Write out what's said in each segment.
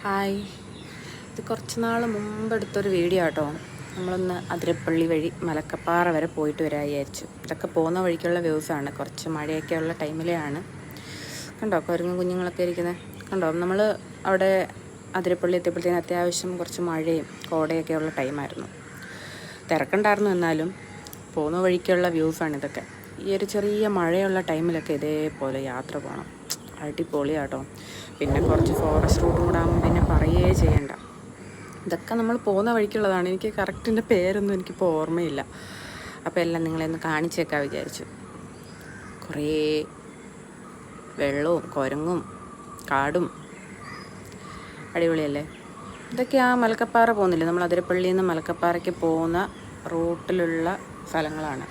Hi, ഇത് കുറച്ച് നാൾ മുമ്പെടുത്തൊരു വീഡിയോ കേട്ടോ. നമ്മളൊന്ന് അതിരപ്പള്ളി വഴി മലക്കപ്പാറ വരെ പോയിട്ട് വരാൻ വിചാരിച്ചു. ഇതൊക്കെ പോകുന്ന വഴിക്കുള്ള വ്യൂസാണ്. കുറച്ച് മഴയൊക്കെ ഉള്ള ടൈമിലെയാണ്. കണ്ടോ കുരങ്ങും കുഞ്ഞുങ്ങളൊക്കെ ഇരിക്കുന്നത് കണ്ടോ. നമ്മൾ അവിടെ അതിരപ്പള്ളി എത്തിയപ്പോഴത്തേന് അത്യാവശ്യം കുറച്ച് മഴയും കോടയൊക്കെ ഉള്ള ടൈമായിരുന്നു. തിരക്കുണ്ടായിരുന്നു, എന്നാലും പോകുന്ന വഴിക്കുള്ള വ്യൂസാണ് ഇതൊക്കെ. ഈ ഒരു ചെറിയ മഴയുള്ള ടൈമിലൊക്കെ ഇതേപോലെ യാത്ര പോകണം. അടിപൊളിയാട്ടോ. പിന്നെ കുറച്ച് ഫോറസ്റ്റ് റൂട്ടും കൂടെ ആകുമ്പോൾ പിന്നെ പറയുകയേ ചെയ്യണ്ട. ഇതൊക്കെ നമ്മൾ പോകുന്ന വഴിക്കുള്ളതാണ്. എനിക്ക് കറക്റ്റിൻ്റെ പേരൊന്നും എനിക്കിപ്പോൾ ഓർമ്മയില്ല. അപ്പോൾ എല്ലാം നിങ്ങളെ ഒന്ന് കാണിച്ചേക്കാൻ വിചാരിച്ചു. കുറേ വെള്ളവും കുരങ്ങും കാടും അടിപൊളിയല്ലേ. ഇതൊക്കെ ആ മലക്കപ്പാറ പോകുന്നില്ലേ, നമ്മൾ അതിരപ്പള്ളിയിൽ നിന്ന് മലക്കപ്പാറയ്ക്ക് പോകുന്ന റൂട്ടിലുള്ള സ്ഥലങ്ങളാണ്.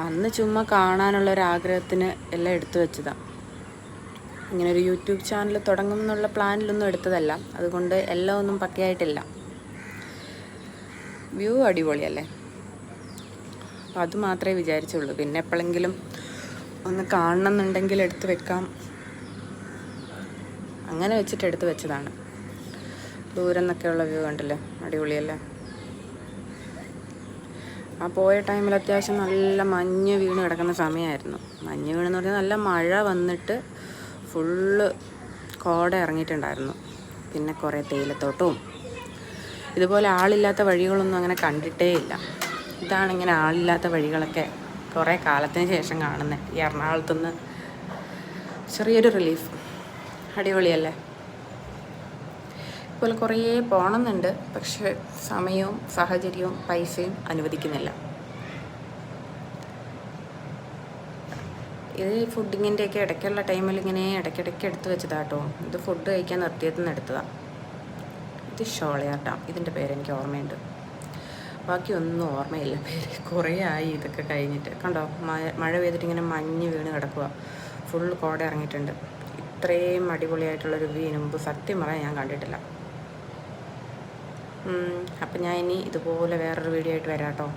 അന്ന് ചുമ്മാ കാണാനുള്ളൊരാഗ്രഹത്തിന് എല്ലാം എടുത്തു വെച്ചതാണ്. ഇങ്ങനൊരു യൂട്യൂബ് ചാനൽ തുടങ്ങും എന്നുള്ള പ്ലാനിലൊന്നും എടുത്തതല്ല. അതുകൊണ്ട് എല്ലാം ഒന്നും പക്കയായിട്ടില്ല. വ്യൂ അടിപൊളിയല്ലേ. അപ്പം അത് മാത്രമേ വിചാരിച്ചുള്ളൂ. പിന്നെ എപ്പോഴെങ്കിലും ഒന്ന് കാണണം എന്നുണ്ടെങ്കിൽ എടുത്ത് വെക്കാം, അങ്ങനെ വെച്ചിട്ട് എടുത്ത് വെച്ചതാണ്. ദൂരം നിന്നൊക്കെയുള്ള വ്യൂ കണ്ടില്ലേ, അടിപൊളിയല്ലേ. ആ പോയ ടൈമിൽ അത്യാവശ്യം നല്ല മഞ്ഞ് വീണ് കിടക്കുന്ന സമയമായിരുന്നു. മഞ്ഞ് വീണെന്ന് പറഞ്ഞാൽ നല്ല മഴ വന്നിട്ട് ഫുള്ള് കോട ഇറങ്ങിയിട്ടുണ്ടായിരുന്നു. പിന്നെ കുറേ തേയിലത്തോട്ടവും. ഇതുപോലെ ആളില്ലാത്ത വഴികളൊന്നും അങ്ങനെ കണ്ടിട്ടേ ഇല്ല. ഇതാണിങ്ങനെ ആളില്ലാത്ത വഴികളൊക്കെ കുറേ കാലത്തിന് ശേഷം കാണുന്നത്. ഈ എറണാകുളത്തുനിന്ന് ചെറിയൊരു റിലീഫ്. അടിപൊളിയല്ലേ. ഇതുപോലെ കുറേ പോകണമെന്നുണ്ട്, പക്ഷേ സമയവും സാഹചര്യവും പൈസയും അനുവദിക്കുന്നില്ല. ഇത് ഫുഡിങ്ങിൻ്റെയൊക്കെ ഇടയ്ക്കുള്ള ടൈമിൽ ഇങ്ങനെ ഇടയ്ക്കിടയ്ക്ക് എടുത്ത് വെച്ചതാട്ടോ. ഇത് ഫുഡ് കഴിക്കാൻ നിർത്തിയതിൽ നിന്ന് എടുത്തതാണ്. ഇത് ഷോളയാർ ഡാം, ഇതിൻ്റെ പേരെനിക്ക് ഓർമ്മയുണ്ട്, ബാക്കിയൊന്നും ഓർമ്മയില്ല പേര്. കുറേ ആയി ഇതൊക്കെ കഴിഞ്ഞിട്ട്. കണ്ടോ, മഴ പെയ്തിട്ട് ഇങ്ങനെ മഞ്ഞ് വീണ് കിടക്കുക, ഫുൾ കോട ഇറങ്ങിയിട്ടുണ്ട്. ഇത്രയും അടിപൊളിയായിട്ടുള്ളൊരു വ്യൂ മുമ്പ് സത്യം പറയാൻ ഞാൻ കണ്ടിട്ടില്ല. അപ്പം ഞാൻ ഇനി ഇതുപോലെ വേറൊരു വീഡിയോ ആയിട്ട് വരാം കേട്ടോ.